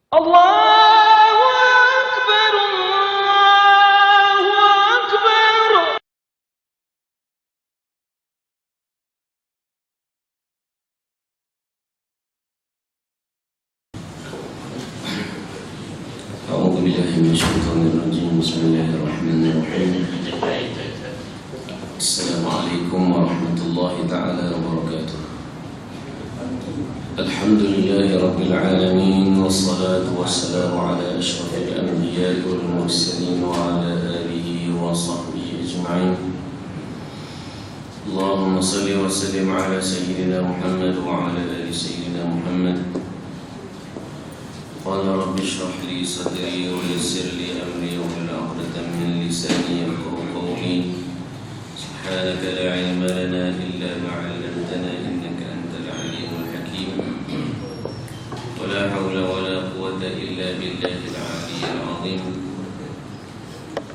الله أكبر الله أكبر. أعوذ بالله من الشيطان الرجيم. بسم الله الرحمن الرحيم. السلام عليكم ورحمة الله تعالى وبركاته. الحمد لله رب العالمين، والصلاة والسلام على أشرف الأنبياء والمرسلين وعلى آله وصحبه أجمعين. اللهم صل وسلم على سيدنا محمد وعلى آل سيدنا محمد. قال رب اشرح لي صدري ويسر لي أمري واحلل عقدة من لساني يفقهوا قولي. سبحانك لا علم لنا إلا ما علمتنا إنك أنت العليم الحكيم. ولا حول ولا قوة إلا بالله العلي العظيم.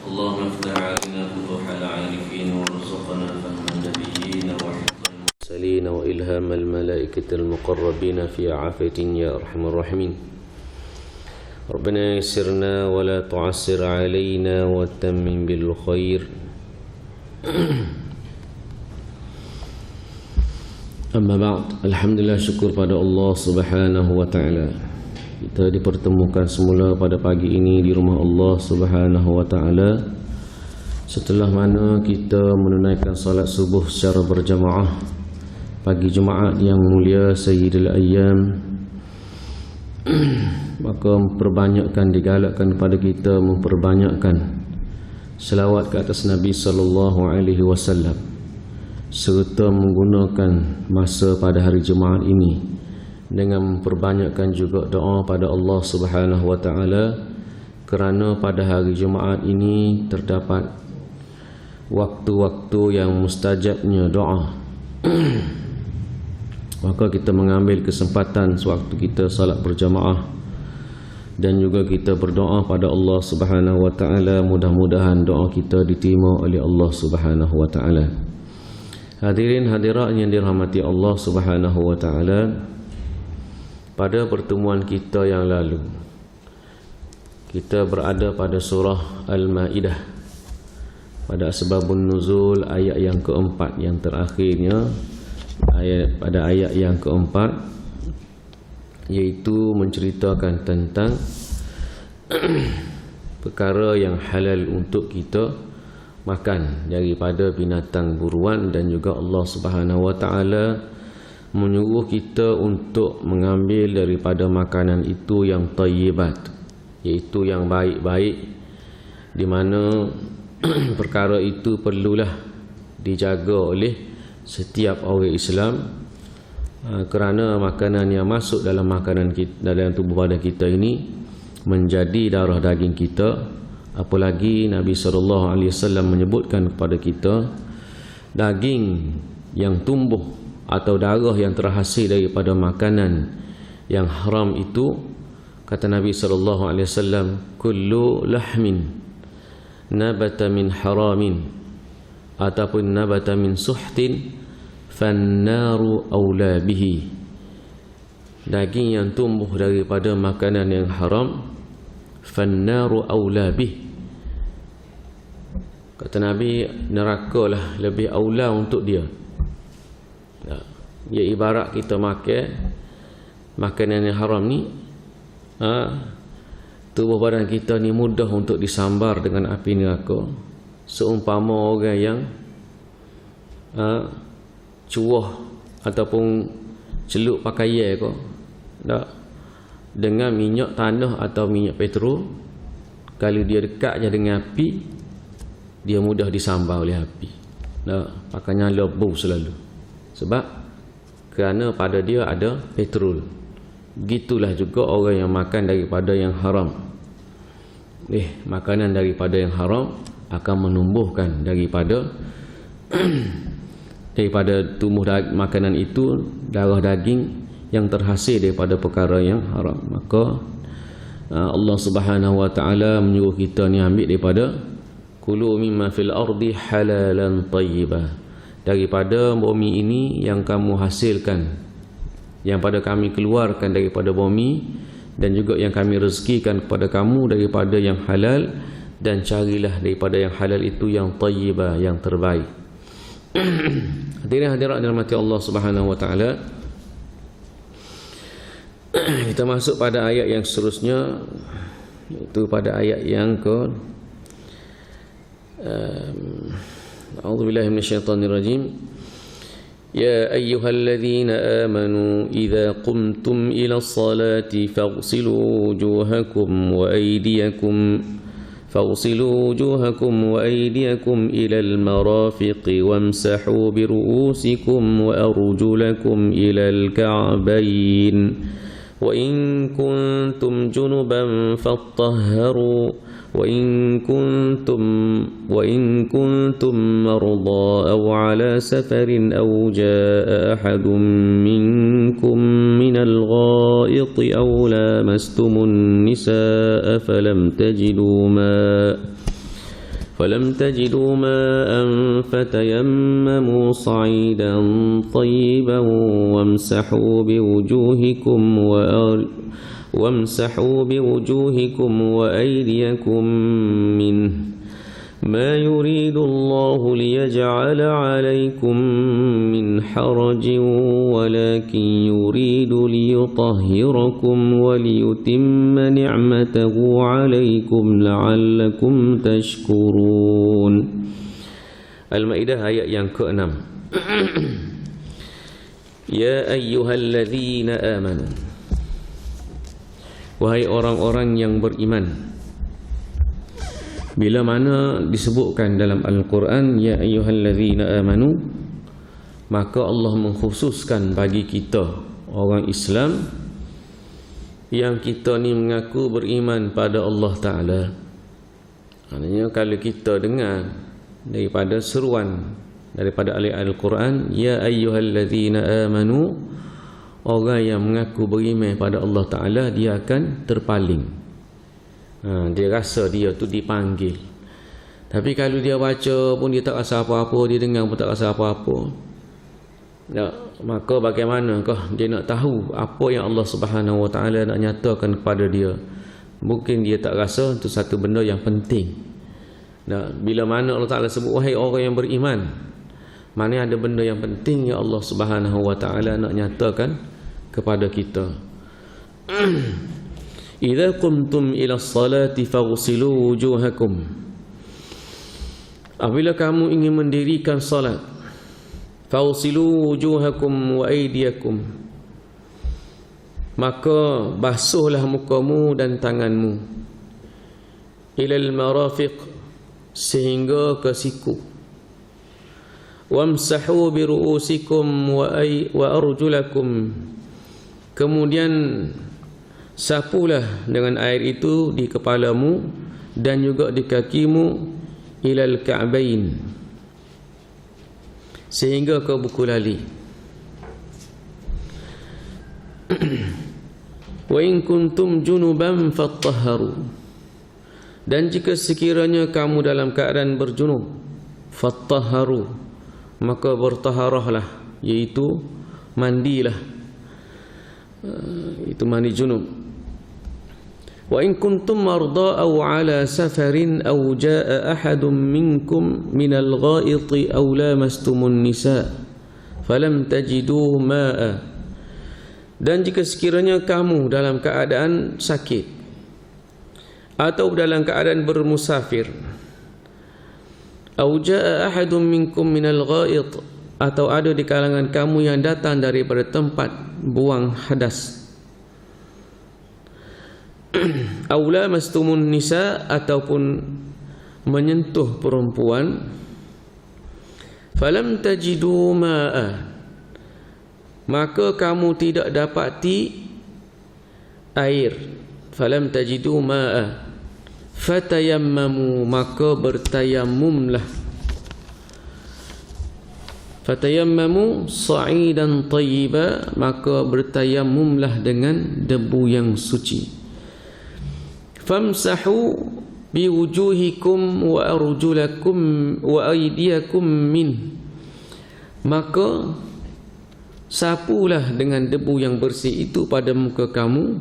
اللهم افتح علينا فتوح العارفين وارزقنا فهم النبيين وحفظ المرسلين وإلهام الملائكة المقربين في عافية يا أرحم الراحمين. ربنا يسرنا ولا تعسر علينا وتمم بالخير. Amma ba'd. Alhamdulillah, syukur pada Allah Subhanahu wa taala. Kita dipertemukan semula pada pagi ini di rumah Allah Subhanahu wa taala setelah mana kita menunaikan salat subuh secara berjamaah pagi Jumaat yang mulia Sayyidul Ayyam. Maka memperbanyakkan, digalakkan kepada kita memperbanyakkan selawat ke atas Nabi sallallahu alaihi wasallam, serta menggunakan masa pada hari Jumaat ini dengan memperbanyakkan juga doa pada Allah Subhanahu wa taala, kerana pada hari Jumaat ini terdapat waktu-waktu yang mustajabnya doa. Maka kita mengambil kesempatan sewaktu kita salat berjamaah dan juga kita berdoa pada Allah Subhanahu wa taala, mudah-mudahan doa kita diterima oleh Allah Subhanahu wa taala. Hadirin hadirat yang dirahmati Allah Subhanahu wa taala, pada pertemuan kita yang lalu kita berada pada surah Al-Maidah pada asbabun nuzul ayat yang keempat, yang terakhirnya pada ayat yang keempat, iaitu menceritakan tentang perkara yang halal untuk kita makan daripada binatang buruan, dan juga Allah Subhanahu wa taala menyuruh kita untuk mengambil daripada makanan itu yang thayyibat, iaitu yang baik-baik, di mana perkara itu perlulah dijaga oleh setiap orang Islam, kerana makanan yang masuk dalam makanan kita, dalam tubuh badan kita ini menjadi darah daging kita. Apalagi Nabi SAW menyebutkan kepada kita, daging yang tumbuh atau darah yang terhasil daripada makanan yang haram itu, kata Nabi SAW, kullu lahmin nabata min haramin ataupun nabata min suhtin fannaru awla bihi. Daging yang tumbuh daripada makanan yang haram, fannaru awla bih, kata Nabi, nerakalah lebih aula untuk dia. Ya, ibarat kita makan makanan yang haram ni, tubuh badan kita ni mudah untuk disambar dengan api neraka, seumpama orang yang cuah ataupun celup pakaian ko, tak, dengan minyak tanah atau minyak petrol. Kalau dia dekat je dengan api, dia mudah disambar oleh api. Tak, pakai nyala bau selalu, sebab kerana pada dia ada petrol. Gitulah juga orang yang makan daripada yang haram. Makanan daripada yang haram akan menumbuhkan daripada tumbuh makanan itu darah daging yang terhasil daripada perkara yang haram. Maka Allah Subhanahu wa taala menyuruh kita ni ambil daripada kulu mimma fil ardi halalan tayyibah, daripada bumi ini yang kamu hasilkan, yang pada kami keluarkan daripada bumi dan juga yang kami rezekikan kepada kamu daripada yang halal, dan carilah daripada yang halal itu yang tayyibah, yang terbaik. Hadirin hadirat dirahmati Allah Subhanahu wa taala. Kita masuk pada ayat yang seterusnya, iaitu pada ayat yang ke A'udzubillahi minasyaitonirrajim. يا أيها الذين آمنوا إذا قمتم إلى الصلاة فاغسلوا وجوهكم وأيديكم إلى المرافق وامسحوا برؤوسكم وأرجلكم إلى الكعبين وإن كنتم جنبا فاطهروا وإن كنتم مرضى أو على سفر أو جاء أحد منكم من الغائط أو لامستم النساء فلم تجدوا ماء فتيمموا صعيدا طيبا وامسحوا بوجوهكم وأيديكم منه ما يريد الله ليجعل عليكم من حرج ولكن يريد ليطهركم وليتم نعمته عليكم لعلكم تشكرون. Al-Maidah ayat yang ke-6. Ya ayyuhalladzina amanu, wahai orang-orang yang beriman. Bila mana disebutkan dalam Al-Quran ya ayyuhalladzina amanu, maka Allah mengkhususkan bagi kita orang Islam yang kita ni mengaku beriman pada Allah Ta'ala. Maknanya kalau kita dengar daripada seruan daripada ayat Al-Quran ya ayyuhalladzina amanu, orang yang mengaku beriman pada Allah Ta'ala, dia akan terpaling. Dia rasa dia tu dipanggil. Tapi kalau dia baca pun dia tak rasa apa-apa, dia dengar pun tak rasa apa-apa. Maka bagaimanakah dia nak tahu apa yang Allah Subhanahu wa taala nak nyatakan kepada dia? Mungkin dia tak rasa itu satu benda yang penting. Bila mana Allah Ta'ala sebut wahai orang yang beriman, mana ada benda yang penting yang Allah Subhanahu wa taala nak nyatakan kepada kita. Idza qumtum ila as-salati faghsilu wujuhakum. Apabila kamu ingin mendirikan salat, faghsilu wujuhakum wa aydiyakum, maka basuhlah mukamu dan tanganmu, ilal marafiq, sehingga ke siku, wamsahu bi ru'usikum wa arjulakum, kemudian sapulah dengan air itu di kepalamu dan juga di kakimu, ilal ka'bain, sehingga ke buku lali. Wa in kuntum junuban fattahharu, dan jika sekiranya kamu dalam keadaan berjunub, fattahharu, maka bertaharahlah, iaitu mandilah, itu mandi junub. Wa in kuntum marda aw ala safarin aw jaa ahadun minkum minal ghaiti aw lamastumun nisa falam tajidu ma'a, dan jika sekiranya kamu dalam keadaan sakit atau dalam keadaan bermusafir, aw jaa ahadun minkum minal ghait, atau ada di kalangan kamu yang datang daripada tempat buang hadas, aw lamastumun nisa, ataupun menyentuh perempuan, falam tajidu ma'a, maka kamu tidak dapati air, falam tajidu ma'a, fatayammamu, maka bertayamumlah, fatayammamu sa'idan tayyiba, maka bertayamumlah dengan debu yang suci. Famsahu biwujuhikum wa arjulakum wa aydiyakum min, maka sapulah dengan debu yang bersih itu pada muka kamu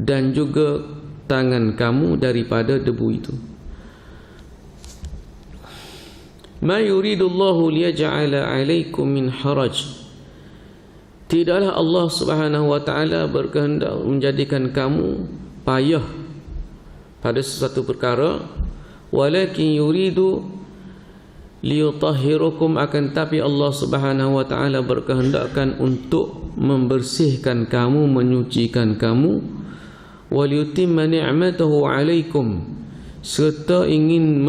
dan juga tangan kamu daripada debu itu. Ma yuridullahu liyaj'ala 'alaikum min haraj. Tidaklah Allah Subhanahu wa taala berkehendak menjadikan kamu payah pada sesuatu perkara, walakin yuridu liyutahhirukum, akan tapi Allah Subhanahu wa taala berkehendakkan untuk membersihkan kamu, menyucikan kamu, waliyutimma ni'matahu 'alaikum, serta ingin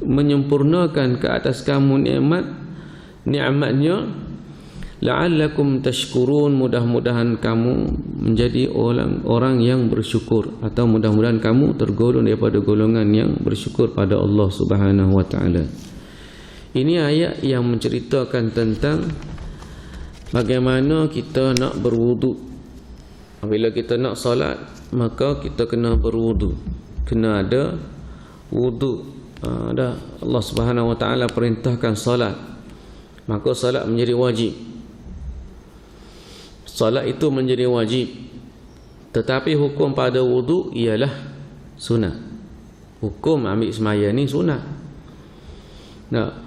menyempurnakan ke atas kamu nikmatnya, la'allakum tashkurun, mudah-mudahan kamu menjadi orang yang bersyukur, atau mudah-mudahan kamu tergolong daripada golongan yang bersyukur pada Allah Subhanahu wa taala. Ini ayat yang menceritakan tentang bagaimana kita nak berwuduk. Bila kita nak solat, maka kita kena berwuduk, kena ada wuduk. Allah Subhanahu wa taala perintahkan solat, maka solat menjadi wajib. Solat itu menjadi wajib, tetapi hukum pada wuduk ialah sunat. Hukum ambil semaya ni sunat. Nah,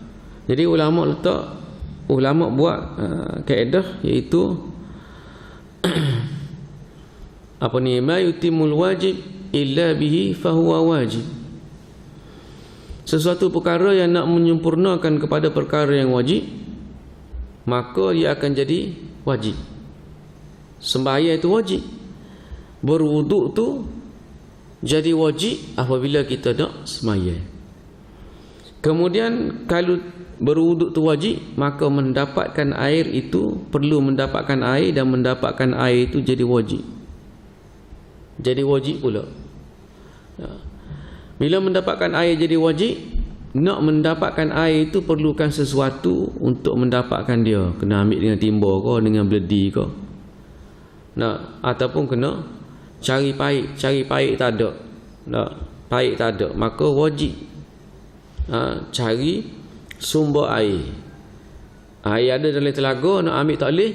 jadi ulama buat kaedah, iaitu ma yutimul wajib illa bihi fahuwa wajib. Sesuatu perkara yang nak menyempurnakan kepada perkara yang wajib, maka dia akan jadi wajib. Sembahyang itu wajib, berwuduk tu jadi wajib apabila kita nak sembahyang. Kemudian kalau berwuduk tu wajib, maka mendapatkan air itu, perlu mendapatkan air, dan mendapatkan air itu jadi wajib. Jadi wajib pula. Bila mendapatkan air jadi wajib, nak mendapatkan air itu perlukan sesuatu untuk mendapatkan dia. Kena ambil dengan timba ke, dengan beledi ke. Nah, ataupun kena cari paik. Cari paik tak ada. Nah, paik tak ada, maka wajib cari sumber air. Air ada dalam telaga, nak ambil tak boleh,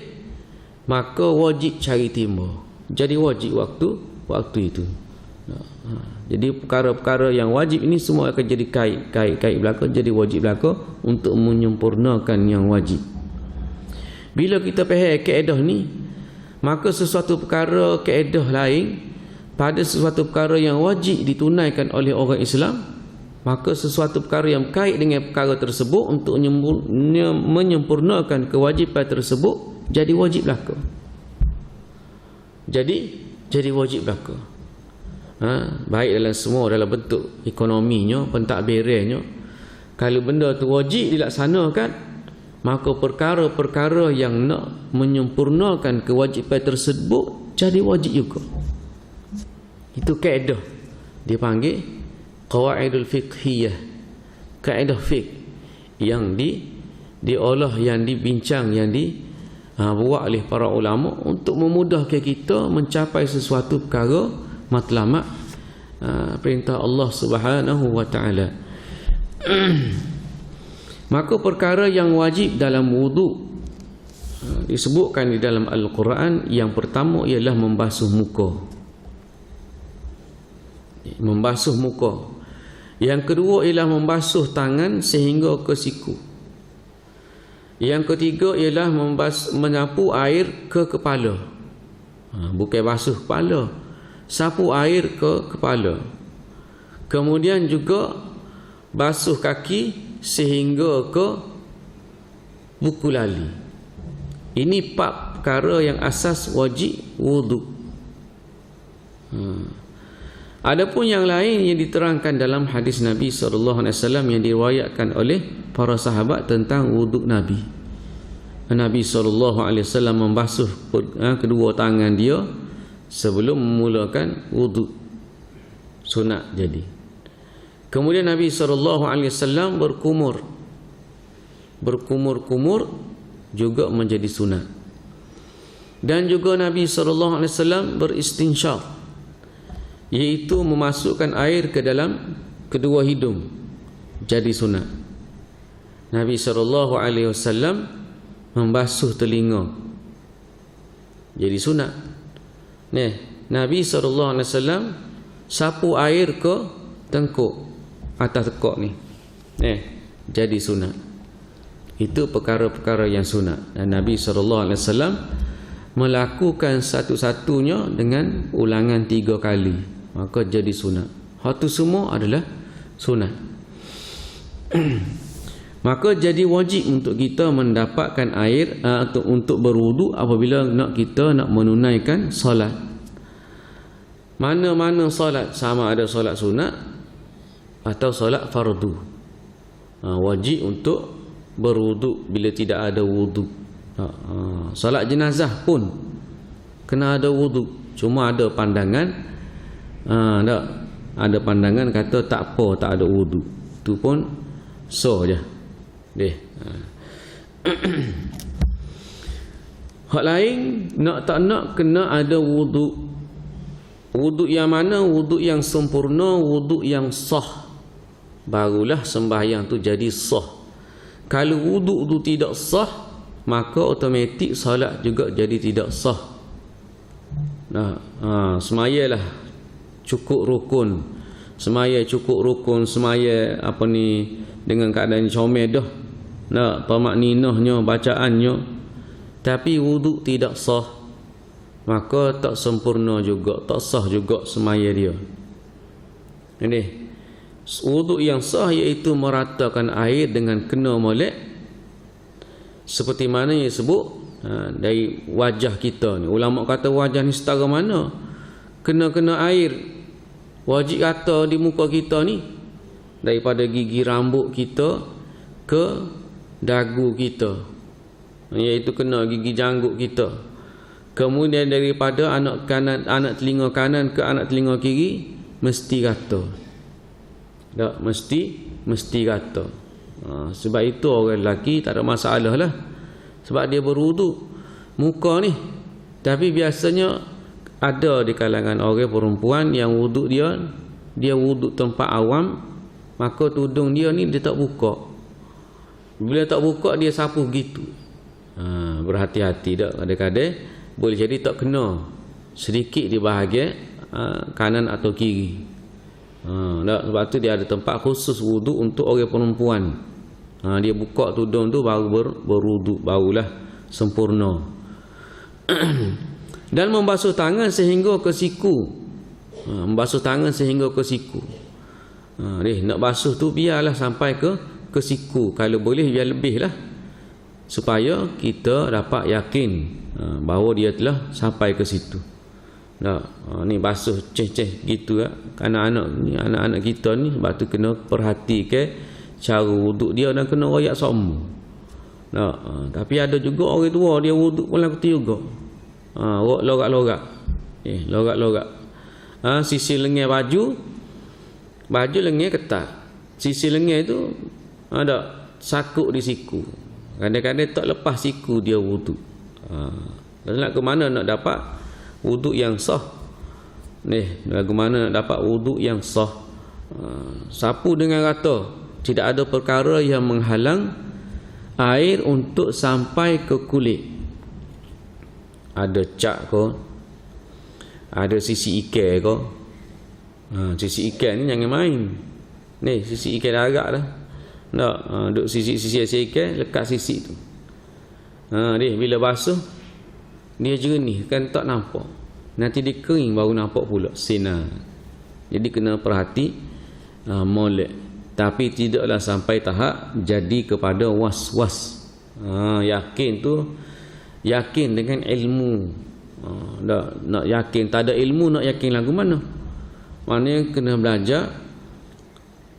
maka wajib cari timba. Jadi wajib waktu itu. Jadi perkara-perkara yang wajib ini semua akan jadi kait belaka, jadi wajib belaka untuk menyempurnakan yang wajib. Bila kita faham kaedah ni, maka sesuatu perkara kaedah lain pada sesuatu perkara yang wajib ditunaikan oleh orang Islam, maka sesuatu perkara yang kait dengan perkara tersebut untuk menyempurnakan kewajipan tersebut jadi wajib belaka. Jadi wajib belaka. Baik dalam semua, dalam bentuk ekonominya, pentadbirannya. Kalau benda tu wajib dilaksanakan, maka perkara-perkara yang nak menyempurnakan kewajipan tersebut jadi wajib juga. Itu kaedah dipanggil qawaidul fiqhiyah, kaedah fiqh yang diolah, yang dibincang, yang dibuat oleh para ulama untuk memudahkan kita mencapai sesuatu perkara matlamat perintah Allah Subhanahu wa taala. Maka perkara yang wajib dalam wuduk disebutkan di dalam Al-Quran. Yang pertama ialah membasuh muka. Membasuh muka. Yang kedua ialah membasuh tangan sehingga ke siku. Yang ketiga ialah menyapu air ke kepala. Bukan basuh kepala, sapu air ke kepala. Kemudian juga basuh kaki sehingga ke buku lali. Ini 4 perkara yang asas wajib wuduk. Adapun yang lain yang diterangkan dalam hadis Nabi SAW yang diriwayatkan oleh para sahabat tentang wuduk Nabi. Nabi SAW membasuh kedua tangan dia sebelum memulakan wuduk sunat jadi. Kemudian Nabi SAW berkumur juga menjadi sunat. Dan juga Nabi SAW beristinsyaq, iaitu memasukkan air ke dalam kedua hidung, jadi sunat. Nabi SAW membasuh telinga, jadi sunat. Nabi SAW sapu air ke tengkuk atas tekuk ni. Jadi sunat. Itu perkara-perkara yang sunat. Dan Nabi SAW melakukan satu-satunya dengan ulangan 3 kali. Maka jadi sunat. Hal tu semua adalah sunat. Maka jadi wajib untuk kita mendapatkan air untuk berwuduk apabila kita nak menunaikan solat. Mana-mana solat, sama ada solat sunat atau solat fardu, wajib untuk berwuduk bila tidak ada wuduk. Solat jenazah pun kena ada wuduk. Cuma ada pandangan, ada pandangan kata tak apa, tak ada wuduk. Itu pun so je. Hak lain, nak tak nak kena ada wuduk. Wuduk yang mana? Wuduk yang sempurna, wuduk yang sah. Barulah sembahyang tu jadi sah. Kalau wuduk tu tidak sah, maka automatik solat juga jadi tidak sah. Semayalah cukup rukun. Semaya cukup rukun, semaya dengan keadaan comel dah. Tamakninahnya, bacaannya, tapi wuduk tidak sah, maka tak sempurna juga, tak sah juga semaya dia. Ini wuduk yang sah iaitu meratakan air dengan kena molek, seperti mana yang sebut dari wajah kita ni. Ulama kata wajah ni setara mana? Kena air wajib rata di muka kita ni, daripada gigi rambut kita ke dagu kita, iaitu kena gigi janggut kita. Kemudian daripada anak telinga kanan ke anak telinga kiri mesti rata. Tak, mesti rata. Sebab itu orang lelaki tak ada masalah lah, sebab dia berwuduk muka ni. Tapi biasanya ada di kalangan orang perempuan yang wuduk dia wuduk tempat awam, maka tudung dia ni dia tak buka. Bila tak buka dia sapu gitu. Berhati-hati tak, kadang-kadang boleh jadi tak kena sedikit di bahagian kanan atau kiri. Sebab tu dia ada tempat khusus wuduk untuk orang perempuan. Dia buka tudung tu baru berwuduk, barulah sempurna. Dan membasuh tangan sehingga ke siku. Membasuh tangan sehingga ke siku. Nak basuh tu biarlah sampai ke siku. Kalau boleh biar lebih lah, supaya kita dapat yakin bahawa dia telah sampai ke situ. Ni basuh ceh-ceh gitu lah. Anak-anak kita ni, sebab tu kena perhatikan cara wuduk dia dan kena royak sama. Tapi ada juga orang tua dia wuduk pun lagu tu juga. Lorak-lorak. Lorak-lorak. Sisi lengan baju lengan ketat. Sisi lengan tu ada sakuk di siku. Kadang-kadang tak lepas siku dia wuduk. Dan nak ke mana nak dapat wuduk yang sah? Lagu mana nak dapat wuduk yang sah? Sapu dengan rata. Tidak ada perkara yang menghalang air untuk sampai ke kulit. Ada cat ke, ada sisi ikan ke. Sisi ikan ni jangan main. Ni sisi ikan darat dah. Duk sisi ikan, lekat sisi tu. Bila basuh dia jernih kan, tak nampak. Nanti dia kering baru nampak pula sinar. Jadi kena perhati molek. Tapi tidaklah sampai tahap jadi kepada was-was. Yakin tu, yakin dengan ilmu. Nak yakin tak ada ilmu, nak yakin lagu mana? Maknanya kena belajar.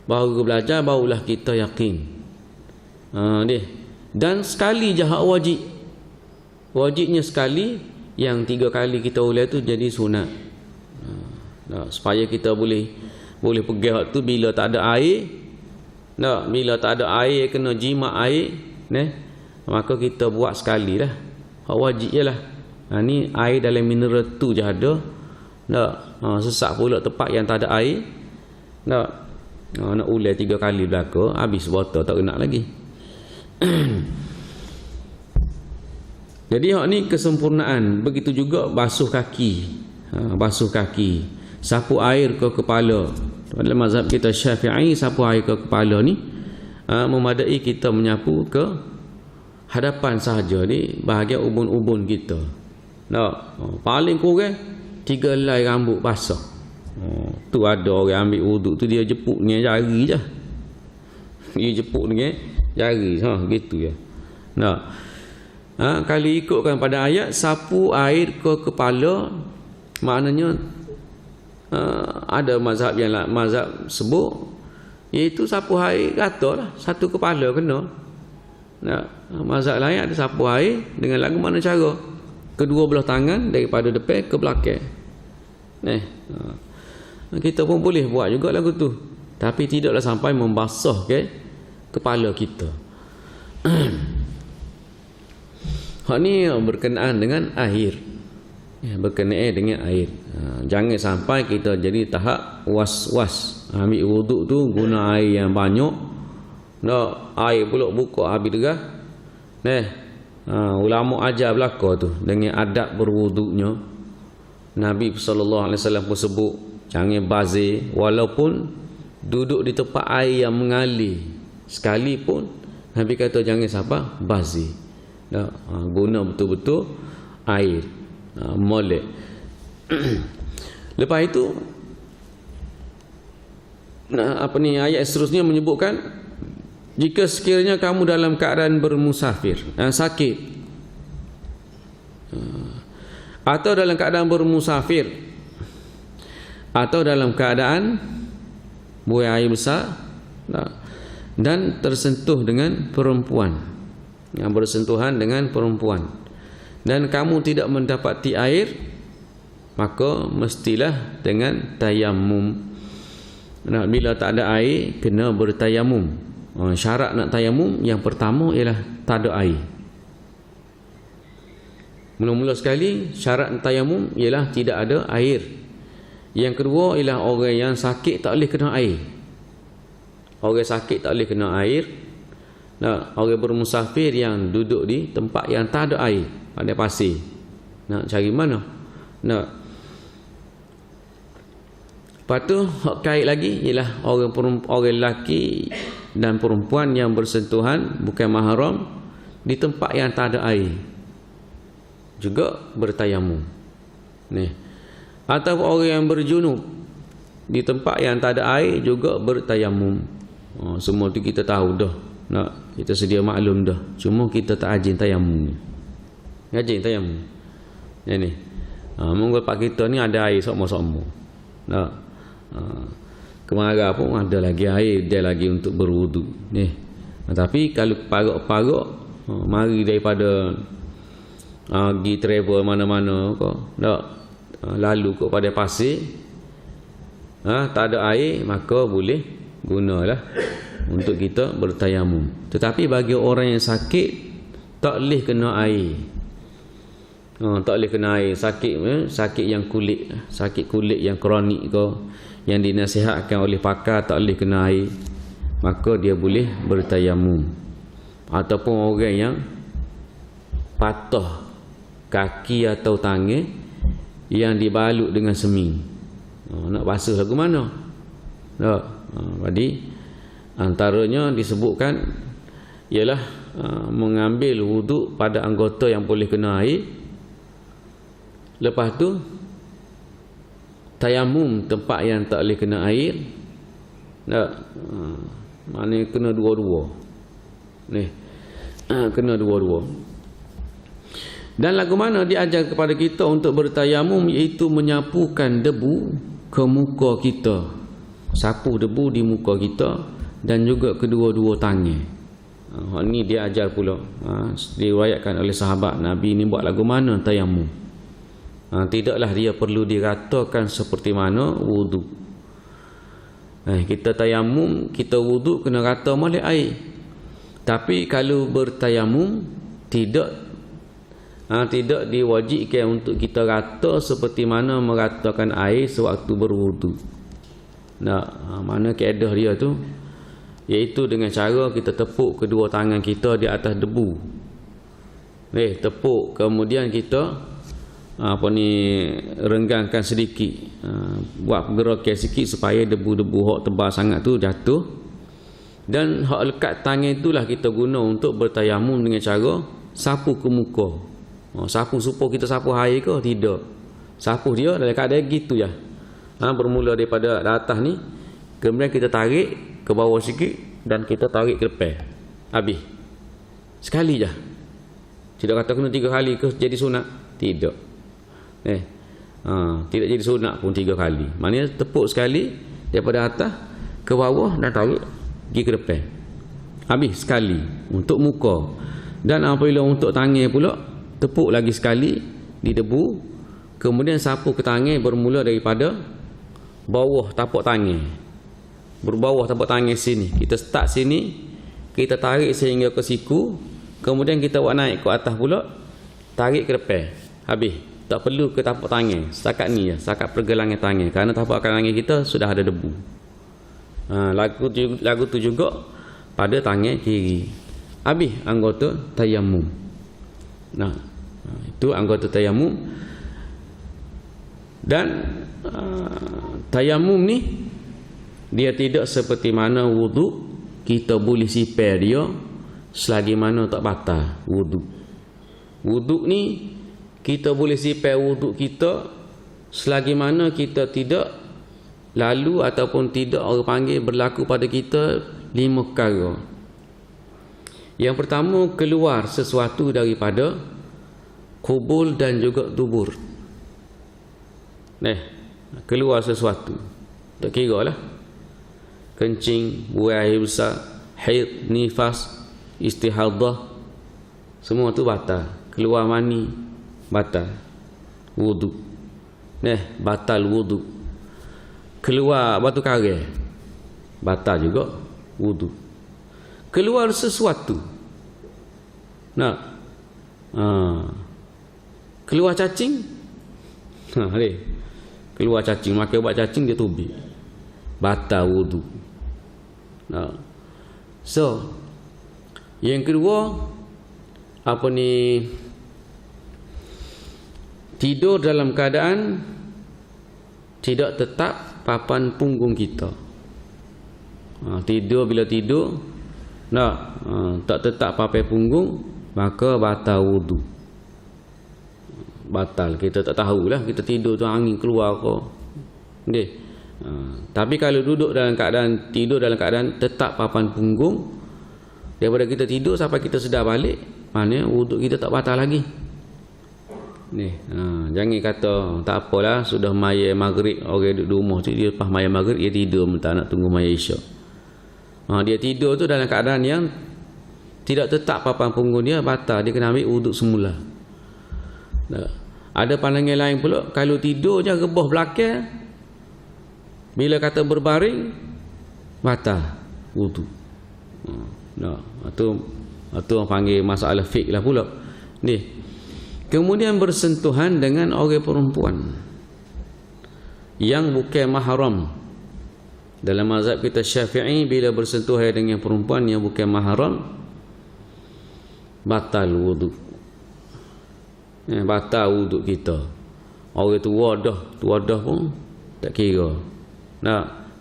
Baru belajar, barulah kita yakin. Dan sekali je hak wajib. Wajibnya sekali, yang 3 kali kita ulai tu jadi sunat. Supaya kita boleh pergi hak tu bila tak ada air. Bila tak ada air, kena jima air, maka kita buat sekali lah. Hak wajib je lah. Ni air dalam mineral tu je ada. Sesak pula tempat yang tak ada air. Nak ulai 3 kali belaka, habis botol tak kena lagi. Jadi hak ni kesempurnaan. Begitu juga basuh kaki. basuh kaki, sapu air ke kepala. Dalam mazhab kita Syafi'i, sapu air ke kepala ni memadai kita menyapu ke hadapan sahaja ni bahagian ubun-ubun kita. Paling kurang 3 helai rambut basah. Tu ada orang ambil wuduk tu dia jepuk dengan jari je. Dia jepuk dengan jari, gitu ya. Kalau ikutkan pada ayat sapu air ke kepala, maknanya ada mazhab yang mazhab sebut iaitu sapu air ratalah, satu kepala kena. Mazhab lain ada sapu air dengan lagu mana cara? Kedua belah tangan daripada depan ke belakang. Kita pun boleh buat juga lagu tu, tapi tidaklah sampai membasah kepala kita. Hak ni berkenaan dengan air. Berkenaan dengan air. Jangan sampai kita jadi tahap was-was. Ambil wuduk tu guna air yang banyak. Air pula buka habis derah. Ulama ajar belaka tu dengan adab berwuduknya. Nabi sallallahu alaihi wasallam pun sebut jangan bazir walaupun duduk di tempat air yang mengalir sekalipun. Nabi kata jangan sampai bazir. Guna betul-betul air molek. Lepas itu ayat seterusnya menyebutkan jika sekiranya kamu dalam keadaan bermusafir, sakit, atau dalam keadaan bermusafir, atau dalam keadaan buang air besar, dan tersentuh dengan perempuan, yang bersentuhan dengan perempuan, dan kamu tidak mendapati air, maka mestilah dengan tayamum. Bila tak ada air, kena bertayamum. Syarat nak tayamum yang pertama ialah tak ada air. Mula-mula sekali syarat tayamum ialah tidak ada air. Yang kedua ialah orang yang sakit tak boleh kena air. Orang sakit tak boleh kena air. Orang bermusafir yang duduk di tempat yang tak ada air, ada pasir, nak cari mana? Lepas tu hak kait lagi ialah orang lelaki dan perempuan yang bersentuhan bukan mahram di tempat yang tak ada air juga bertayamum. Atau orang yang berjunub di tempat yang tak ada air juga bertayamum. Semua tu kita tahu dah. Kita sedia maklum dah. Cuma kita tak ajin tayamum. Ajin tayamum. Ni. Mungkin pak kita ni ada air sokmo-sokmo. Kemarau pun ada lagi air dia lagi untuk berwuduk. Tapi kalau parok-parok mari daripada pergi travel mana-mana lalu pada pasir, tak ada air, maka boleh gunalah untuk kita bertayamum. Tetapi bagi orang yang sakit tak boleh kena air. Tak boleh kena air. Sakit yang kulit, sakit kulit yang kronik ke, yang dinasihatkan oleh pakar tak boleh kena air, maka dia boleh bertayamum. Ataupun orang yang patah kaki atau tangan yang dibalut dengan seming, nak basuh lagu mana? Jadi antaranya disebutkan ialah mengambil wuduk pada anggota yang boleh kena air. Lepas tu tayamum tempat yang tak boleh kena air. Maknanya kena dua-dua. Kena dua-dua. Dan lagu mana diajar kepada kita untuk bertayamum, iaitu menyapukan debu ke muka kita. Sapu debu di muka kita dan juga kedua-dua tangan. Ini dia ajar pula. Diriwayatkan oleh sahabat Nabi ni buat lagu mana tayamum. Tidaklah dia perlu diratakan seperti mana wuduk. Kita tayamum, kita wuduk kena rata molek air. Tapi kalau bertayamum tidak diwajibkan untuk kita rata seperti mana meratakan air sewaktu berwuduk. Mana kaedah dia tu, iaitu dengan cara kita tepuk kedua tangan kita di atas debu. Tepuk, kemudian kita renggangkan sedikit, buat pergerakan sikit supaya debu-debu hak tebal sangat tu jatuh. Dan hak lekat tangan itulah kita guna untuk bertayamum dengan cara sapu ke muka. Sapu supaya kita sapu air ke? Tidak. Sapu dia dalam keadaan gitu je. Bermula daripada atas ni, kemudian kita tarik ke bawah sikit dan kita tarik ke depan. Habis. Sekali je. Tidak kata kena 3 kali ke jadi sunat. Tidak. Tidak jadi sunat pun 3 kali. Maknanya tepuk sekali daripada atas ke bawah dan tarik pergi ke depan. Habis sekali untuk muka. Dan apabila untuk tangan pula, tepuk lagi sekali di debu. Kemudian sapu ke tangan bermula daripada bawah tapak tangan. Berbawah tapak tangan sini. Kita start sini, kita tarik sehingga ke siku. Kemudian kita buat naik ke atas pula, tarik ke depan. Habis. Tak perlu ke tapak tangan. Setakat ni je, setakat pergelangan tangan. Kerana tapak tangan kita sudah ada debu. Lagu tu juga pada tangan kiri. Habis anggota tayamum. Itu anggota tayamum. Dan tayamum ni dia tidak seperti mana wuduk. Kita boleh sipar dia selagi mana tak batal wuduk. Wuduk ni kita boleh sipar wuduk kita selagi mana kita tidak lalu ataupun tidak orang panggil berlaku pada kita 5 perkara. Yang pertama, keluar sesuatu daripada kubul dan juga dubur. Keluar sesuatu. Tak kira lah. Kencing, buang air besar, haid, nifas, istihadah, semua tu batal. Keluar mani, batal wudu. Batal wudu. Keluar batu karang, batal juga wudu. Keluar sesuatu. Keluar cacing. Keluar cacing, maka buat cacing dia tubik. Batal wudu. So, yang kedua, tidur dalam keadaan tidak tetap papan punggung kita. Tidur bila tidur tak tetap papan punggung, maka batal wudu. Batal. Kita tak tahulah kita tidur tu angin keluar ke. Tapi kalau tidur dalam keadaan tetap papan punggung, daripada kita tidur sampai kita sedar balik, maknanya wuduk kita tak batal lagi. Jangan kata tak apalah, sudah maya maghrib, orang duduk di rumah tu, dia lepas maya maghrib dia tidur, tak nak tunggu maya isyak. Dia tidur tu dalam keadaan yang tidak tetap papan punggung dia, batal. Dia kena ambil wuduk semula. Ada pandangan lain pula, kalau tidur je rebah belakang, bila kata berbaring, batal wuduk. Itu orang panggil masalah fiqh lah pula. Kemudian bersentuhan dengan orang perempuan yang bukan mahram. Dalam mazhab kita Syafi'i, bila bersentuhan dengan perempuan yang bukan mahram, batal wuduk. Batal wuduk kita. Orang tua dah pun tak kira.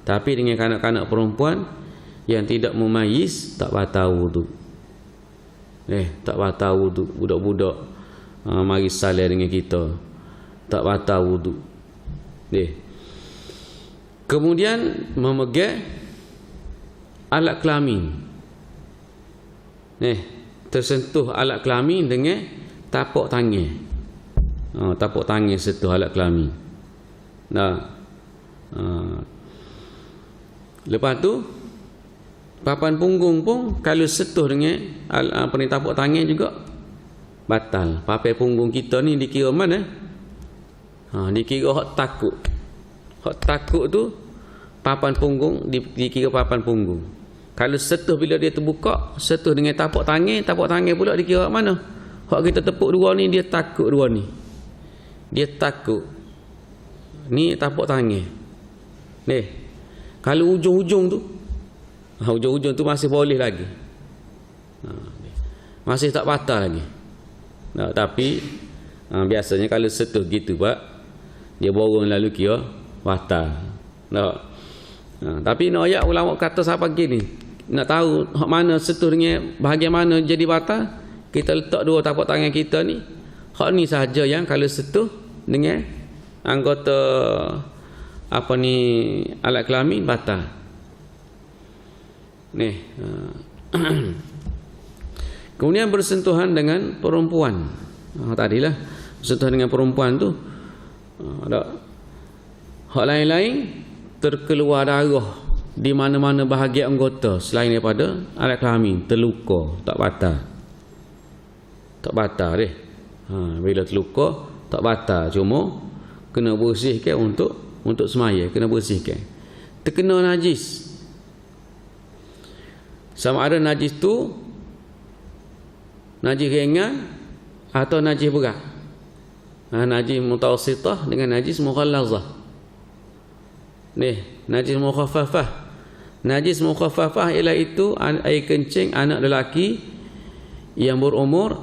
Tapi dengan kanak-kanak perempuan yang tidak memayis, tak batal wuduk. Tak batal wuduk. Budak-budak mari salah dengan kita, tak batal wuduk. Kemudian memegang alat kelamin. Tersentuh alat kelamin dengan tapak tangan. Tapak tangan sentuh alat kelamin. Lepas tu papan punggung pun kalau sentuh dengan tapak tangan juga batal. Papan punggung kita ni dikira mana? Dikira hak takut. Hak takut tu papan punggung, dikira papan punggung. Kalau sentuh bila dia terbuka, sentuh dengan tapak tangan pula dikira hak mana? Hak kita tepuk dua ni, dia takut dua ni. Dia takut. Ni tapak tangan. Kalau ujung-ujung tu masih boleh lagi. Masih tak batal lagi. Tapi Biasanya kalau setuh gitu Pak, dia borong lalu kira batal. Tak. Tapi nak ayat ulama kata siapa gini, nak tahu hak mana setuh dengan bahagian mana jadi batal, kita letak dua tapak tangan kita ni. Hak ni sahaja yang kalau setuh dengan anggota apa ni alat kelamin batal. Ni. Kemudian bersentuhan dengan perempuan. Tadilah bersentuhan dengan perempuan tu ada hak lain-lain terkeluar darah di mana-mana bahagian anggota selain daripada alat kelamin, terluka, tak batal. Tak batal deh. Bila terluka tak batal, cuma kena bersihkan untuk semaya, kena bersihkan. Terkena najis. Sama ada najis tu najis ringan atau najis berat. Najis mutawassithah dengan najis mughallazah. Najis mukhaffafah. Najis mukhaffafah ialah itu air kencing anak lelaki yang berumur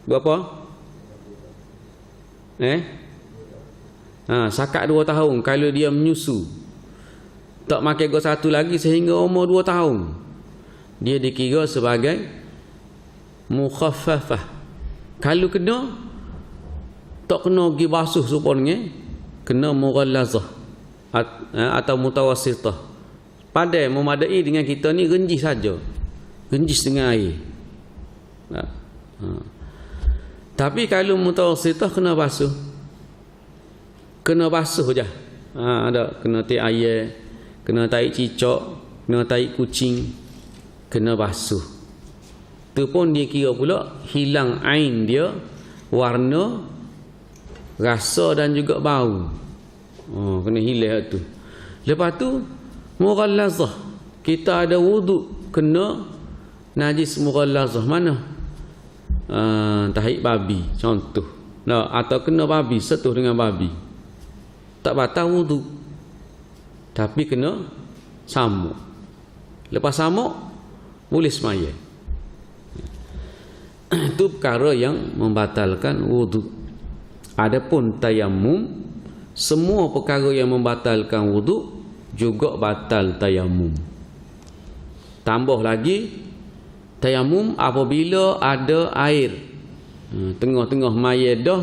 berapa? Sakat 2 tahun kalau dia menyusu. Tak makan gos satu lagi sehingga umur 2 tahun. Dia dikira sebagai mukhaffafah. Kalau kena tak kena pergi basuh supaya kena mughallazah atau mutawassithah. Padai memadai dengan kita ni genjis saja. Genjis dengan air. Tapi kalau mutawassithah kena basuh. Kena basuh je. Ada kena tai ayam, kena tai cicak, kena tai kucing, kena basuh. Tu pun dia kira pula hilang ain dia, warna, rasa dan juga bau. Kena hilang tu. Lepas tu mughallazah. Kita ada wuduk kena najis mughallazah mana? Tahi babi contoh. Atau kena babi, setuh dengan babi. Tak batal wuduk. Tapi kena samuk. Lepas samuk boleh semaya. Itu perkara yang membatalkan wuduk. Adapun tayammum, semua perkara yang membatalkan wuduk juga batal tayammum. Tambah lagi, tayammum apabila ada air tengah-tengah mayat dah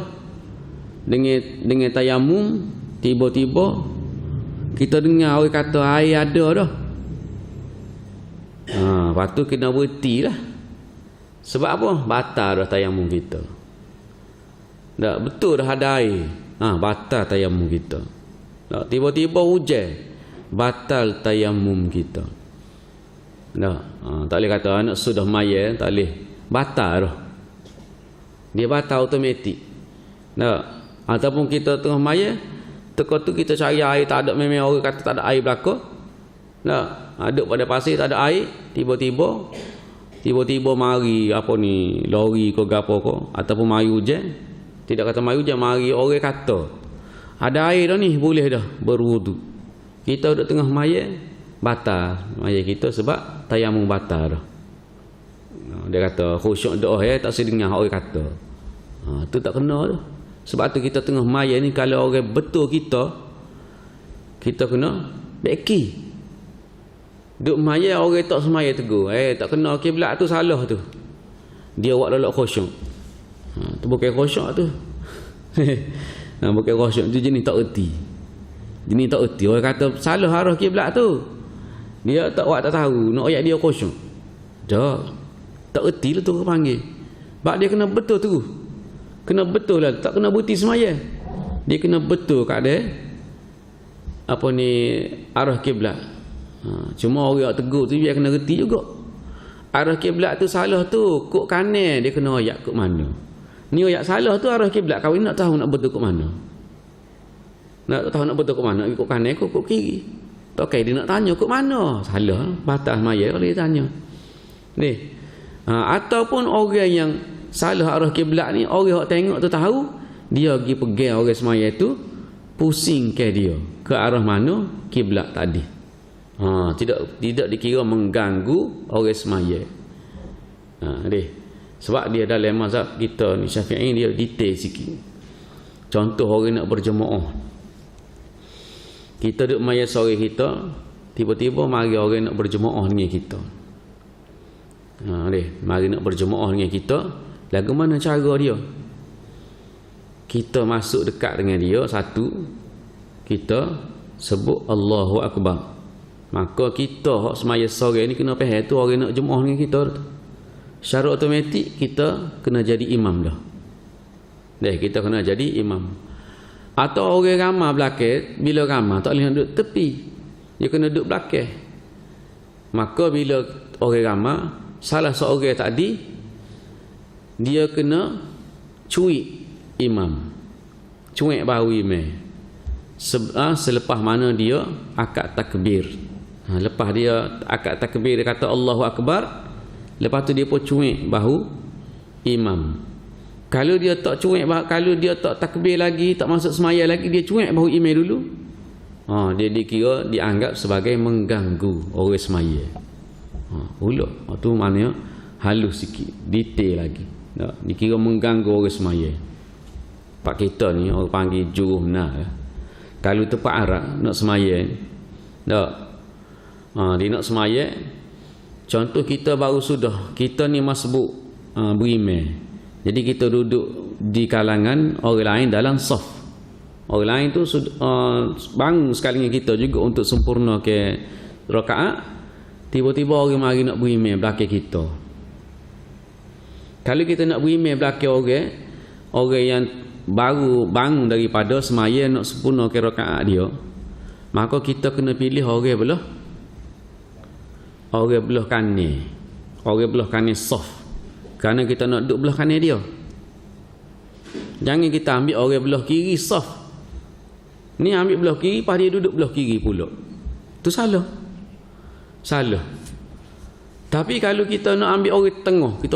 dengan tayammum, tiba-tiba kita dengar orang kata air ada dah. Lepas tu kena berhenti lah. Sebab apa? Batal dah tayammum kita. Tak betul dah ada air. Batal tayammum kita. Tak, tiba-tiba hujan, batal tayammum kita. Tak boleh kata anak sudah mayat, tak boleh. Batal dah. Dia batal automatik. Tak. Ataupun kita tengah mayat, teka tu kita cari air tak ada, memang orang kata tak ada air belaka. Tak. Aduk pada pasir tak ada air, tiba-tiba mari apa ni, lori ke gapo ke, ataupun mari hujan. Tidak kata mari hujan, mari orang kata ada air dah ni, boleh dah berwuduk. Kita duduk tengah mayat, batal mayat kita sebab tayammum batal dah. Dia kata khusyuk doa tak sedengar orang kata. Tu tak kena dah. Sebab tu kita tengah mayat ni, kalau orang betul kita kena beki. Duk mayat orang tak semaya tegur. Tak kena kiblat tu salah tu. Dia buat lelak khusyuk. Tu bukan khusyuk tu. Bukan khusyuk tu, jenis tak erti. Jenis tak erti. Orang kata salah arah kiblat tu, dia tak buat, tak tahu. Nak ayat dia khusyuk. Tak erti lah tu orang panggil. Sebab dia kena betul tu. Kena betul lah. Tak kena berhenti semaya. Dia kena betul kat dia apa ni, arah kiblat. Cuma orang yang tegur tu dia kena reti juga. Arah kiblat tu salah tu, kok kanan dia kena ayat kok mana. Ni ayat salah tu arah kiblat, kau nak tahu nak betul kok mana. Nak tahu nak betul kok mana, kok kanan kok kiri. Tak dia nak tanya kok mana. Salah, batas maya kalau dia tanya. Ni. Ataupun orang yang salah arah kiblat ni, orang yang tengok tu tahu, dia pergi pegang orang semaya tu, pusing ke dia ke arah mana kiblat tadi. Tidak dikira mengganggu orang semaya. Sebab dia dalam mazhab kita ni Syafi'i dia detail sikit. Contoh orang nak berjemaah. Kita duduk maya sore kita, tiba-tiba mari orang nak berjemaah dengan kita. Mari nak berjemaah dengan kita, lagu mana cara dia? Kita masuk dekat dengan dia, satu, kita sebut Allahu Akbar. Maka kita hak semaya sore ni kena faham tu orang nak jemaah dengan kita tu. Secara automatik kita kena jadi imam dah. Kita kena jadi imam. Atau orang ramai belakang, bila ramai tak boleh duduk tepi. Dia kena duduk belakang. Maka bila orang ramai, salah seorang tadi dia kena cuik imam. Cuik bahu imam. Selepas mana dia akad takbir. Lepas dia akad takbir dia kata Allahu Akbar, lepas tu dia pun cuik bahu imam. Kalau dia tak cuik, kalau dia tak takbir lagi, tak masuk semaya lagi, dia cuik bahu imam dulu, dia dikira dianggap sebagai mengganggu orang semaya. Uluk tu maknanya halus sikit, detail lagi. Dikira mengganggu orang semaya. Pak kita ni orang panggil juruh benar. Kalau tempat Arab nak semaya, dia nak semaya. Contoh kita baru sudah, kita ni masbuk berimam. Jadi kita duduk di kalangan orang lain dalam saf. Orang lain tu bangun sekali dengan kita juga untuk sempurna ke rakaat. Tiba-tiba orang mari nak berimam belakang kita. Kalau kita nak berimam belakang orang yang baru bangun daripada semaya nak sempurna ke rakaat dia, maka kita kena pilih orang belah kanan. Orang belah kanan saf. Kerana kita nak duduk belah kanan dia. Jangan kita ambil orang belah kiri saf. Ni ambil belah kiri, lepas dia duduk belah kiri pula. Tu salah. Tapi kalau kita nak ambil orang tengah, kita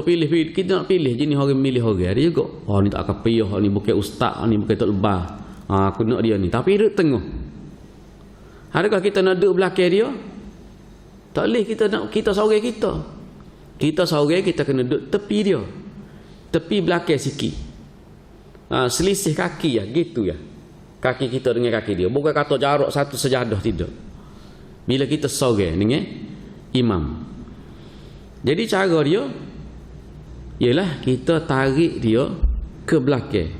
nak pilih jenis orang milih orang. Ada juga. Ni tak akan payah, ni bukan ustaz, ni bukan tok lebah. Aku nak dia ni. Tapi duduk tengah. Adakah kita nak duduk belakang dia? Tak boleh kita seorang kita. Kita seorang kita kena duduk tepi dia. Tepi belakang sikit. Selisih kaki gitu ya. Kaki kita dengan kaki dia. Bukan kata jarak satu sejadah, tidak. Bila kita seorang dengan imam. Jadi cara dia ialah kita tarik dia ke belakang.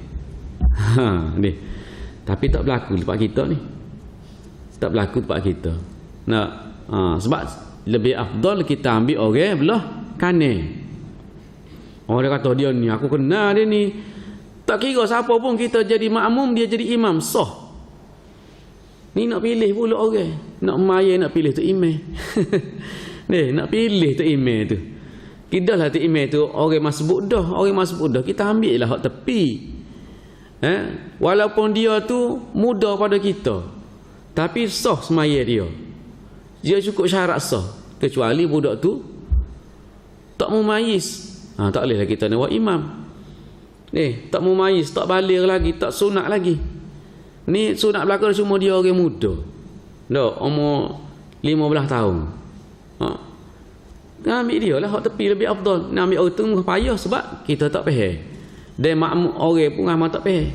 Ni. Tapi tak berlaku tempat kita ni. Tak berlaku tempat kita. Sebab lebih afdal kita ambil orang belah kanan. Orang kata dia ni, aku kenal dia ni. Tak kira siapa pun kita jadi makmum, dia jadi imam, sah. Ni nak pilih pula orang. Nak maya nak pilih tu imam. Ni nak pilih tu imam tu. Kidahlah tu imam tu orang masbuk dah. Kita ambil lah hak tepi. Walaupun dia tu muda pada kita, tapi sah semaya dia. Dia cukup syarat sah. Kecuali budak tu tak mumayyiz. Tak bolehlah kita nak buat imam. Tak mumayyiz, tak baligh lagi, tak sunat lagi. Ni sunat belaka cuma dia orang muda. Umur 15 tahun. Ambil dia lah hak tepi lebih afdal. Nak ambil orang tengah payah sebab kita tak faham. Dan makmum orang pun amat tak faham.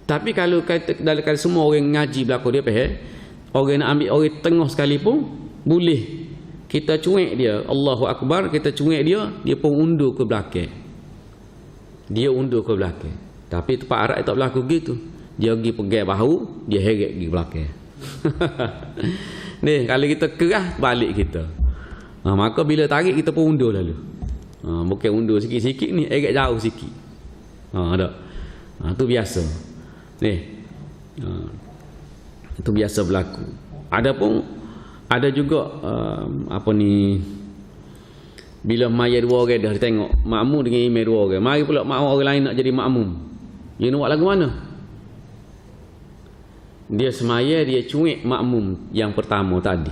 Tapi kalau dalam semua orang ngaji belaka dia faham, orang nak ambil orang tengah sekalipun boleh. Kita cuik dia, Allahu Akbar, kita cuik dia pun undur ke belakang. Dia undur ke belakang. Tapi tempat Arab tak berlaku gitu. Dia pergi pegang bahu, dia heret pergi belakang. Ni kalau kita kerah balik kita. Maka bila tarik kita pun undur lalu. Bukan undur sikit-sikit ni, heret jauh sikit. Ada. Tu biasa. Ni. Itu biasa berlaku. Ada juga bila maya dua orang dah tengok makmum dengan imam dua orang, mari pula makmum orang lain nak jadi makmum. Dia nak buat lagu mana? Dia semaya, dia cuik makmum yang pertama tadi.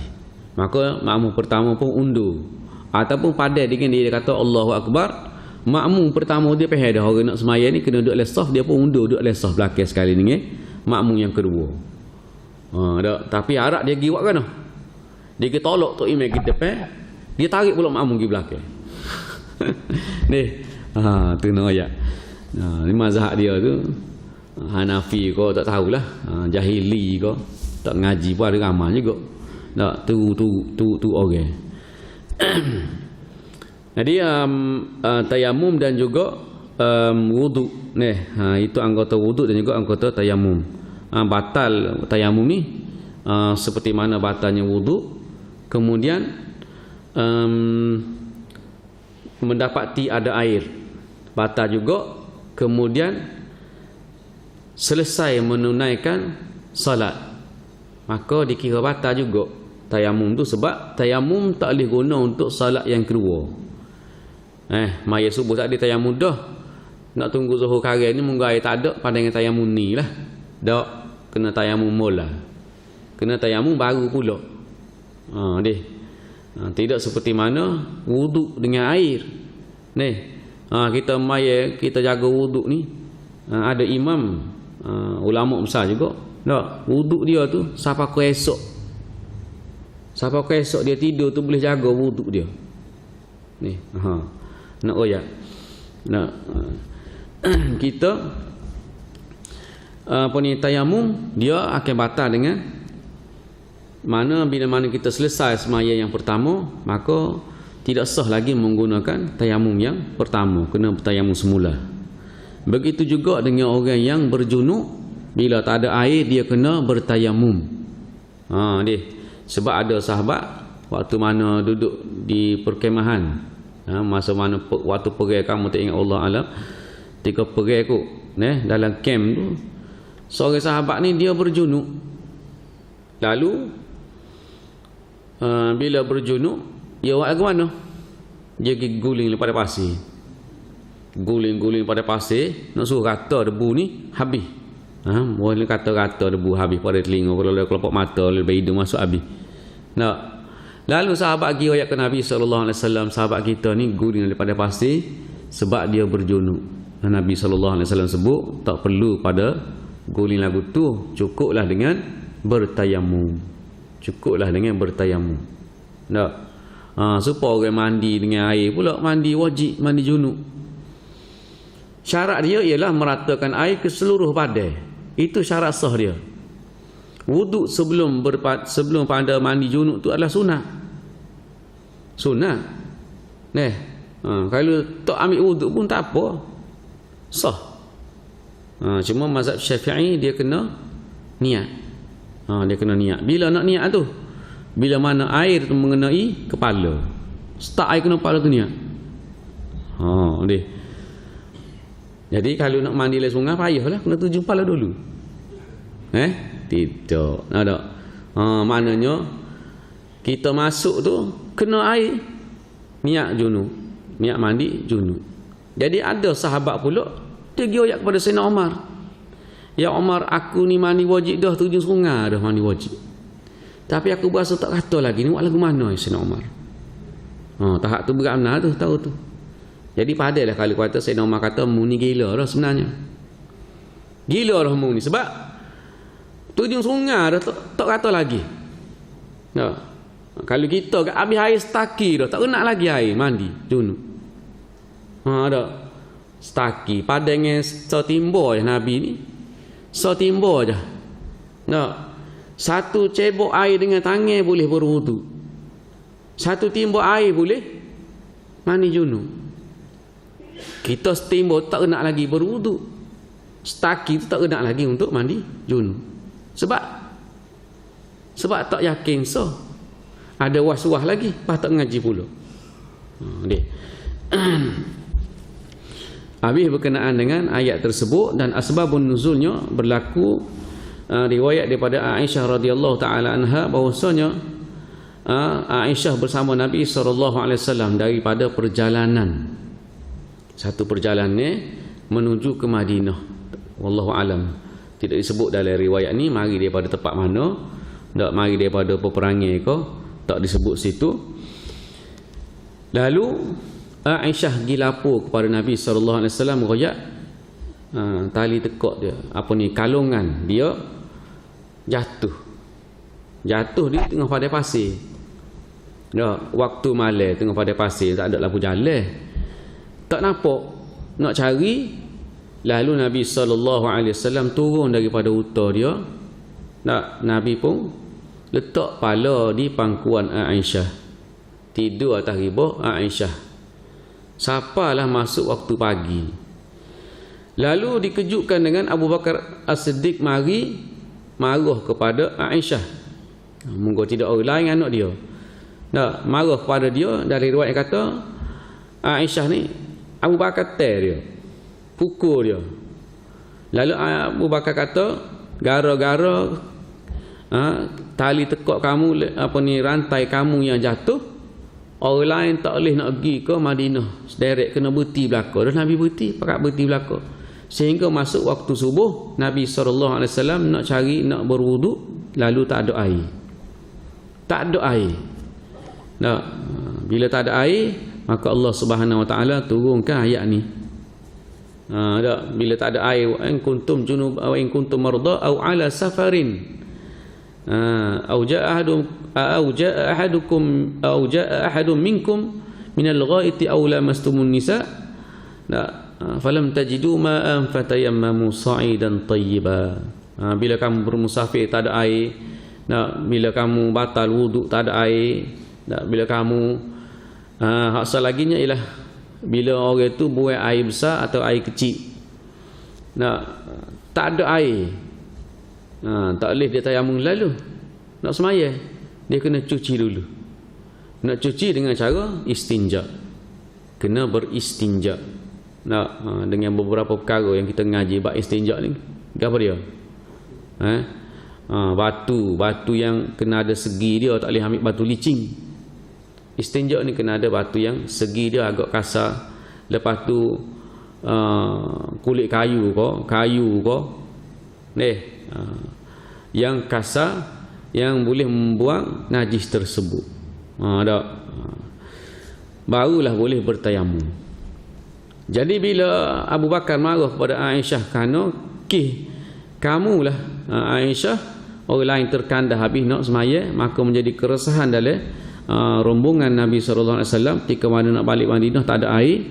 Maka makmum pertama pun undur. Ataupun padan dengan dia kata Allahu Akbar, makmum pertama dia faham dah orang nak semaya ni kena duduk lesah, dia pun undur duduk lesah belakang sekali dengan makmum yang kedua. Tapi Arab dia pergi buat kan? Dia pergi tolak tok imam pergi depan, dia tarik pula makmum pergi belakang. Ni, Tu nak ayat. Ni mazhab dia tu Hanafi kau tak tahulah, Jahili kau tak ngaji pun ada ramai juga. Tak tu orang. Jadi tayamum dan juga wuduk ni, itu anggota wuduk dan juga anggota tayamum. Batal tayamum ni seperti mana batalnya wuduk. Kemudian mendapati ada air batal juga. Kemudian selesai menunaikan salat, maka dikira batal juga tayamum tu, sebab tayamum tak boleh guna untuk salat yang kedua. Maya subuh tak ada tayamum dah, nak tunggu zuhur karen ni munggu air tak ada, pandangan tayamum ni lah. Tak kena tayamum mula, kena tayamum baru pula. Tidak seperti mana wuduk dengan air ni. Kita maya kita jaga wuduk ni, ada imam ulama besar juga, tak, wuduk dia tu sampai ke esok. Sampai ke esok dia tidur tu boleh jaga wuduk dia. Ni, nak royak. Nak kita tayamum dia akan batal dengan bila mana kita selesai sembahyang yang pertama, maka tidak sah lagi menggunakan tayamum yang pertama, kena tayamum semula. Begitu juga dengan orang yang berjunub, bila tak ada air dia kena bertayamum. Sebab ada sahabat waktu mana duduk di perkemahan, masa mana waktu pergi kamu tak ingat Allah alam, ketika pergi aku dalam kem tu, seorang sahabat ni dia berjunub. Lalu bila berjunub dia buat ke mana? Dia pergi guling pada pasir. Guling-guling pada pasir, nak suruh rata debu ni habis. Boleh kata-kata debu habis pada telinga, pada kelopak mata, lepas hidung masuk habis. Nak. Lalu sahabat pergi ayat ke Nabi SAW, sahabat kita ni guling daripada pasir sebab dia berjunub. Nabi SAW sebut tak perlu pada guling lagu tu, cukuplah dengan bertayamum. Cukuplah dengan bertayamum. Tak. Supaya orang mandi dengan air pula, mandi wajib, mandi junub. Syarat dia ialah meratakan air ke seluruh badan. Itu syarat sah dia. Wuduk sebelum pada mandi junub tu adalah sunat. Sunat. Kalau tak ambil wuduk pun tak apa, sah. Cuma mazhab Syafi'i dia kena niat. Dia kena niat. Bila nak niat tu? Bila mana air tu mengenai kepala. Start air kena kepala tu niat. Jadi kalau nak mandi dalam sungai payahlah, kena tuju kepala dulu. Tidak. Ada. Maknanya kita masuk tu kena air, niat junub, niat mandi junub. Jadi ada sahabat pula dia pergi ayat kepada Sayyidina Umar. Ya Umar, aku ni mandi wajib dah, tuju sungai dah mandi wajib. Tapi aku berasa tak kata lagi ni, buat lagu mana ya Sayyidina Umar? Tahap tu berat benar tu, tahu tu. Jadi padalah kalau kata Sayyidina Umar kata mu ni gila dah sebenarnya. Gila dah mu ni sebab tujuh sungai dah tak kata lagi. Kalau kita habis air setaki dah tak nak lagi air mandi junub. Dah setaki padangnya setimba je Nabi ni. Setimba je. Satu cebok air dengan tangan boleh berwuduk. Satu timba air boleh mandi junub. Kita setimba tak nak lagi berwuduk. Setaki tu tak nak lagi untuk mandi junub. Sebab tak yakin ada was-was lagi, pas tak ngaji pula. Habis berkenaan dengan ayat tersebut dan asbabun nuzulnya berlaku riwayat daripada Aisyah radhiyallahu taala anha bahwasanya Aisyah bersama Nabi SAW daripada perjalanan. Satu perjalanan menuju ke Madinah. Wallahu alam. Tidak disebut dalam riwayat ni mari daripada tempat mana, tak mari daripada peperangan ke, tak disebut situ. Lalu Aisyah pergi lapor kepada Nabi SAW royak tali tekak dia, kalungan dia jatuh di tengah padang pasir. Waktu malam tengah padang pasir, tak ada lampu jalan, tak nampak nak cari, lalu Nabi SAW turun daripada unta dia. Nabi pun letak kepala di pangkuan Aisyah, tidur atas ribah Aisyah. Sapalah masuk waktu pagi. Lalu dikejutkan dengan Abu Bakar As-Siddiq mari marah kepada Aisyah. Moga tidak orang lain anak dia. Marah kepada dia. Dari riwayat kata Aisyah ni Abu Bakar dia, pukul dia. Lalu Abu Bakar kata, gara-gara tali tekak kamu, rantai kamu yang jatuh, orang lain tak boleh nak pergi ke Madinah, sederek kena berhenti belaka. Dan Nabi berhenti belaka. Sehingga masuk waktu subuh, Nabi SAW nak cari, nak berwuduk, lalu tak ada air. Bila tak ada air, maka Allah Subhanahu Wa Taala turunkan ayat ni. Bila tak ada air, in kuntum junub aw in kuntum marda aw ala safarin aw jaa ahadun minkum min al-ghaiti aw lamastumun nisa falam tajidu ma'an fatayammamu sa'idan tayyiba. Bila kamu bermusafir tak ada air, bila kamu batal wuduk tak ada air, bila kamu hak selaginya ialah bila orang itu buang air besar atau air kecil, tak ada air, tak boleh dia tayamum. Lalu nak sembahyang, dia kena cuci dulu. Nak cuci dengan cara istinja, kena beristinja. Dengan beberapa perkara yang kita ngaji bab istinja ni. Apa dia? Batu yang kena ada segi dia, tak boleh ambil batu licin. Istinja ni kena ada batu yang segi dia agak kasar. Lepas tu kulit kayu ko yang kasar, yang boleh membuang najis tersebut. Barulah boleh bertayamum. Jadi bila Abu Bakar marah kepada Aisyah kerana kamulah Aisyah, orang lain terkandah habis nak sembahyang, maka menjadi keresahan dalam rombongan Nabi SAW ketika mana nak balik Madinah tak ada air.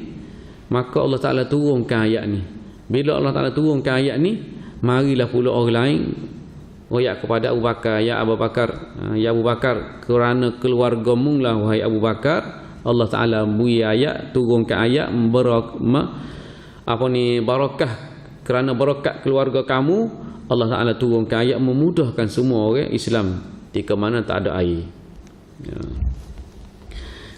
Maka Allah Ta'ala turunkan ayat ni. Bila Allah Ta'ala turunkan ayat ni, marilah pula orang lain royak kepada Abu Bakar, ya Abu Bakar, kerana keluargamu lah wahai Abu Bakar, Allah Ta'ala beri ayat, turunkan ayat barakah, kerana barakat keluarga kamu, Allah Ta'ala turunkan ayat memudahkan semua orang Islam ketika mana tak ada air.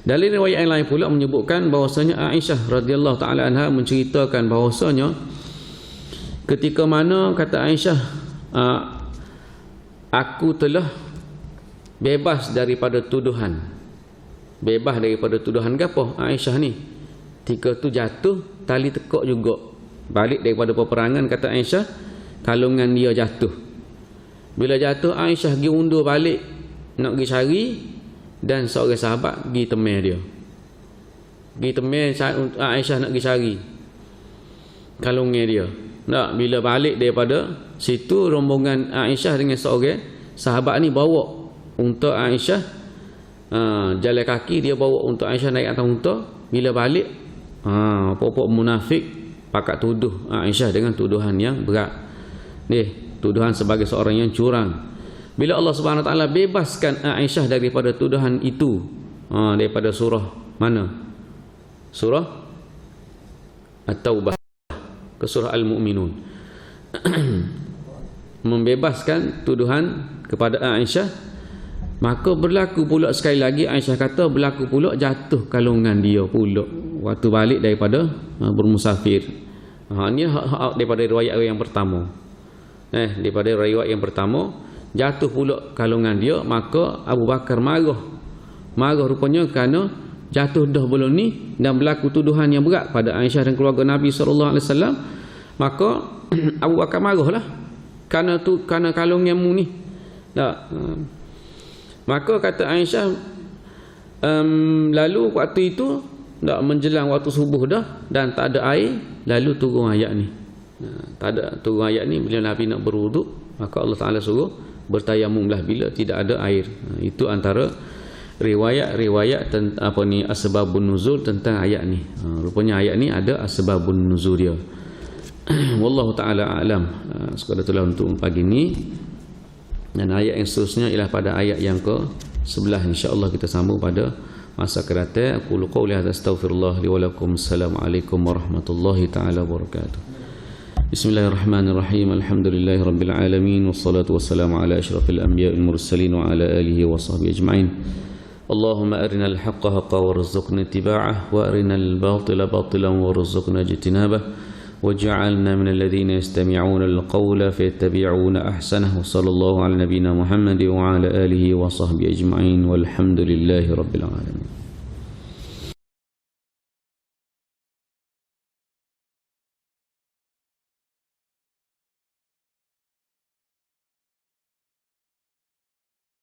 Dalam riwayat yang lain pula menyebutkan bahawasanya Aisyah radhiyallahu taala anha menceritakan bahawasanya ketika mana kata Aisyah, aku telah bebas daripada tuduhan. Bebas daripada tuduhan gapo Aisyah ni? Ketika tu jatuh tali tekak juga. Balik daripada peperangan, kata Aisyah, kalungan dia jatuh. Bila jatuh, Aisyah pergi undur balik nak pergi cari, dan seorang sahabat pergi temui dia. Aisyah nak pergi cari kalungan dia. Bila balik daripada situ, rombongan Aisyah dengan seorang sahabat ni bawa unta Aisyah, jalan kaki dia bawa untuk Aisyah naik atas unta. Bila balik, pokok munafik pakat tuduh Aisyah dengan tuduhan yang berat. Tuduhan sebagai seorang yang curang. Bila Allah Subhanahu Wa Taala bebaskan Aisyah daripada tuduhan itu, daripada surah mana? Surah At-Taubah ke surah Al-Mu'minun. Membebaskan tuduhan kepada Aisyah, maka berlaku pula sekali lagi, Aisyah kata berlaku pula jatuh kalungan dia pula waktu balik daripada bermusafir. Ini daripada riwayat yang pertama. Daripada riwayat yang pertama, jatuh pula kalungan dia, maka Abu Bakar marah rupanya kerana jatuh dah belum ni dan berlaku tuduhan yang berat pada Aisyah dan keluarga Nabi SAW. Maka Abu Bakar marahlah kerana kalunganmu ni. Maka kata Aisyah, lalu waktu itu menjelang waktu subuh dah dan tak ada air, lalu turun ayat ni. Turun ayat ni bila Nabi nak berwuduk, maka Allah Ta'ala suruh bertayamumlah bila tidak ada air. Itu antara riwayat asbabun nuzul tentang ayat ni. Rupanya ayat ni ada asbabun nuzul dia. Wallahu taala alam. Sekadar itulah untuk pagi ni. Dan ayat yang seterusnya ialah pada ayat yang ke-11, insya-Allah kita sambung pada masa akan datang. Aqulu qawli hadza astaghfirullah li wa lakum. Assalamualaikum warahmatullahi taala wabarakatuh. Bismillahirrahmanirrahim. Alhamdulillahirabbil alamin wassalatu wassalamu ala asyrafil anbiya'il mursalin wa ala alihi wa sahbihi ajma'in. Allahumma arinal haqqa haqqan warzuqna ittiba'ah wa arinal batila batilan warzuqna ijtinabah. وجعلنا من الذين يستمعون القول فيتبعون أحسنه وصلى الله على نبينا محمد وعلى آله وصحبه أجمعين والحمد لله رب العالمين.